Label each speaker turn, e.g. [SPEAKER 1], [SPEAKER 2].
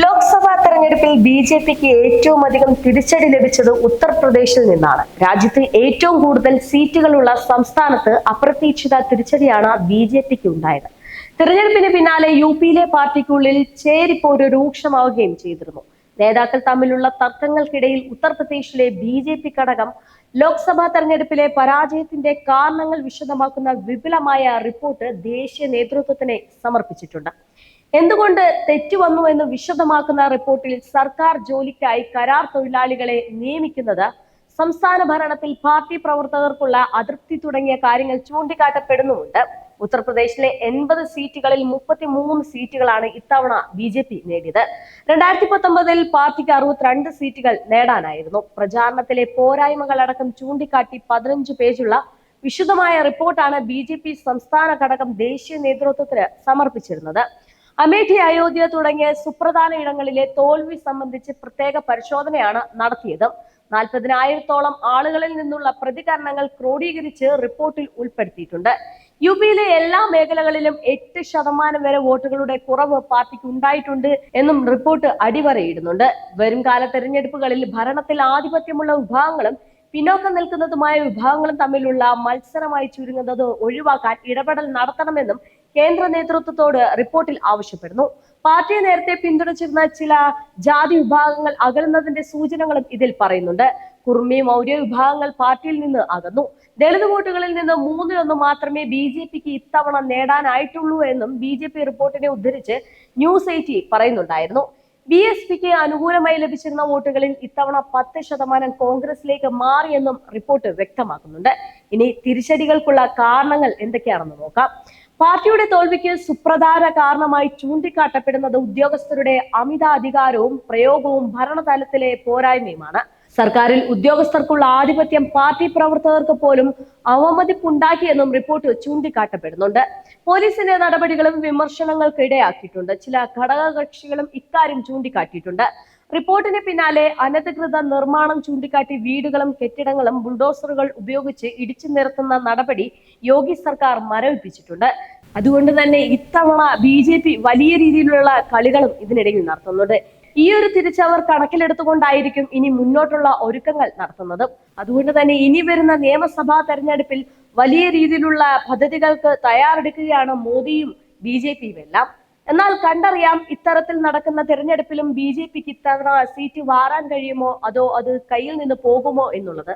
[SPEAKER 1] ലോക്സഭാ തെരഞ്ഞെടുപ്പിൽ ബി.ജെ.പിക്ക് ഏറ്റവും അധികം തിരിച്ചടി ലഭിച്ചത് ഉത്തർപ്രദേശിൽ നിന്നാണ്. രാജ്യത്ത് ഏറ്റവും കൂടുതൽ സീറ്റുകളുള്ള സംസ്ഥാനത്ത് അപ്രതീക്ഷിത തിരിച്ചടിയാണ് ബി.ജെ.പിക്ക് ഉണ്ടായത്. തെരഞ്ഞെടുപ്പിന് പിന്നാലെ യു.പിയിലെ പാർട്ടിക്കുള്ളിൽ ചേരിപ്പോര് രൂക്ഷമാവുകയും ചെയ്തിരുന്നു. നേതാക്കൾ തമ്മിലുള്ള തർക്കങ്ങൾക്കിടയിൽ ഉത്തർപ്രദേശിലെ ബി.ജെ.പി ഘടകം ലോക്സഭാ തെരഞ്ഞെടുപ്പിലെ പരാജയത്തിന്റെ കാരണങ്ങൾ വിശദമാക്കുന്ന വിപുലമായ റിപ്പോർട്ട് ദേശീയ നേതൃത്വത്തിന് സമർപ്പിച്ചിട്ടുണ്ട്. എന്തുകൊണ്ട് തെറ്റുവന്നു എന്ന് വിശദമാക്കുന്ന റിപ്പോർട്ടിൽ സർക്കാർ ജോലിക്കായി കരാർ തൊഴിലാളികളെ നിയമിക്കുന്നത്, സംസ്ഥാന ഭരണത്തിൽ പാർട്ടി പ്രവർത്തകർക്കുള്ള അതൃപ്തി തുടങ്ങിയ കാര്യങ്ങൾ ചൂണ്ടിക്കാട്ടപ്പെടുന്നുമുണ്ട്. ഉത്തർപ്രദേശിലെ 80 സീറ്റുകളിൽ 33 സീറ്റുകളാണ് ഇത്തവണ ബി.ജെ.പി നേടിയത്. 2019 പാർട്ടിക്ക് 62 സീറ്റുകൾ നേടാനായിരുന്നു. പ്രചാരണത്തിലെ പോരായ്മകൾ അടക്കം ചൂണ്ടിക്കാട്ടി 15 പേജുള്ള വിശദമായ റിപ്പോർട്ടാണ് ബി.ജെ.പി സംസ്ഥാന ഘടകം ദേശീയ നേതൃത്വത്തിന് സമർപ്പിച്ചിരുന്നത്. അമേഠി, അയോധ്യ തുടങ്ങിയ സുപ്രധാന ഇടങ്ങളിലെ തോൽവി സംബന്ധിച്ച് പ്രത്യേക പരിശോധനയാണ് നടത്തിയത്. 40,000-ഓളം ആളുകളിൽ നിന്നുള്ള പ്രതികരണങ്ങൾ ക്രോഡീകരിച്ച് റിപ്പോർട്ടിൽ ഉൾപ്പെടുത്തിയിട്ടുണ്ട്. യു.പിയിലെ എല്ലാ മേഖലകളിലും 8% വരെ വോട്ടുകളുടെ കുറവ് പാർട്ടിക്ക് ഉണ്ടായിട്ടുണ്ട് എന്നും റിപ്പോർട്ട് അടിവരയിടുന്നുണ്ട്. വരും കാല തെരഞ്ഞെടുപ്പുകളിൽ ഭരണത്തിൽ ആധിപത്യമുള്ള വിഭാഗങ്ങളും പിന്നോക്കം നിൽക്കുന്നതുമായ വിഭാഗങ്ങളും തമ്മിലുള്ള മത്സരമായി ചുരുങ്ങുന്നത് ഒഴിവാക്കാൻ ഇടപെടൽ നടത്തണമെന്നും കേന്ദ്ര നേതൃത്വത്തോട് റിപ്പോർട്ടിൽ ആവശ്യപ്പെടുന്നു. പാർട്ടിയെ നേരത്തെ പിന്തുണച്ചിരുന്ന ചില ജാതി വിഭാഗങ്ങൾ അകലുന്നതിന്റെ സൂചനകളും ഇതിൽ പറയുന്നുണ്ട്. കുർമി, മൗര്യ വിഭാഗങ്ങൾ പാർട്ടിയിൽ നിന്ന് അകന്നു. ദളിത് വോട്ടുകളിൽ നിന്ന് 1/3 മാത്രമേ ബി.ജെ.പിക്ക് ഇത്തവണ നേടാനായിട്ടുള്ളൂ എന്നും ബി.ജെ.പി റിപ്പോർട്ടിനെ ഉദ്ധരിച്ച് ന്യൂസ് 80 പറയുന്നുണ്ടായിരുന്നു. ബി.എസ്.പിക്ക് അനുകൂലമായി ലഭിച്ചിരുന്ന വോട്ടുകളിൽ ഇത്തവണ 10% കോൺഗ്രസിലേക്ക് മാറിയെന്നും റിപ്പോർട്ട് വ്യക്തമാക്കുന്നുണ്ട്. ഇനി തിരിച്ചടികൾക്കുള്ള കാരണങ്ങൾ എന്തൊക്കെയാണെന്ന് നോക്കാം. പാർട്ടിയുടെ തോൽവിക്ക് സുപ്രധാന കാരണമായി ചൂണ്ടിക്കാട്ടപ്പെടുന്നത് ഉദ്യോഗസ്ഥരുടെ അമിത അധികാരവും പ്രയോഗവും ഭരണതലത്തിലെ പോരായ്മയുമാണ്. സർക്കാരിൽ ഉദ്യോഗസ്ഥർക്കുള്ള ആധിപത്യം പാർട്ടി പ്രവർത്തകർക്ക് പോലും അവമതിപ്പുണ്ടാക്കിയെന്നും റിപ്പോർട്ട് ചൂണ്ടിക്കാട്ടപ്പെടുന്നുണ്ട്. പോലീസിന്റെ നടപടികളും വിമർശനങ്ങൾക്ക് ഇടയാക്കിയിട്ടുണ്ട്. ചില ഘടകകക്ഷികളും ഇക്കാര്യം ചൂണ്ടിക്കാട്ടിയിട്ടുണ്ട്. റിപ്പോർട്ടിന് പിന്നാലെ അനധികൃത നിർമ്മാണം ചൂണ്ടിക്കാട്ടി വീടുകളും കെട്ടിടങ്ങളും ബുൾഡോസറുകൾ ഉപയോഗിച്ച് ഇടിച്ചു നിരത്തുന്ന നടപടി യോഗി സർക്കാർ മരവിപ്പിച്ചിട്ടുണ്ട്. അതുകൊണ്ട് തന്നെ ഇത്തവണ ബി.ജെ.പി വലിയ രീതിയിലുള്ള കളികളും ഇതിനിടയിൽ നടത്തുന്നുണ്ട്. ഈ ഒരു തിരിച്ചവർ കണക്കിലെടുത്തുകൊണ്ടായിരിക്കും ഇനി മുന്നോട്ടുള്ള ഒരുക്കങ്ങൾ നടത്തുന്നത്. അതുകൊണ്ട് തന്നെ ഇനി വരുന്ന നിയമസഭാ തെരഞ്ഞെടുപ്പിൽ വലിയ രീതിയിലുള്ള പദ്ധതികൾക്ക് തയ്യാറെടുക്കുകയാണ് മോദിയും ബി.ജെ.പിയും എല്ലാം. എന്നാൽ കണ്ടറിയാം, ഇത്തരത്തിൽ നടക്കുന്ന തെരഞ്ഞെടുപ്പിലും ബി.ജെ.പിക്ക് ഇത്തവണ സീറ്റ് വാരാൻ കഴിയുമോ, അതോ അത് കയ്യിൽ നിന്ന് പോകുമോ എന്നുള്ളത്.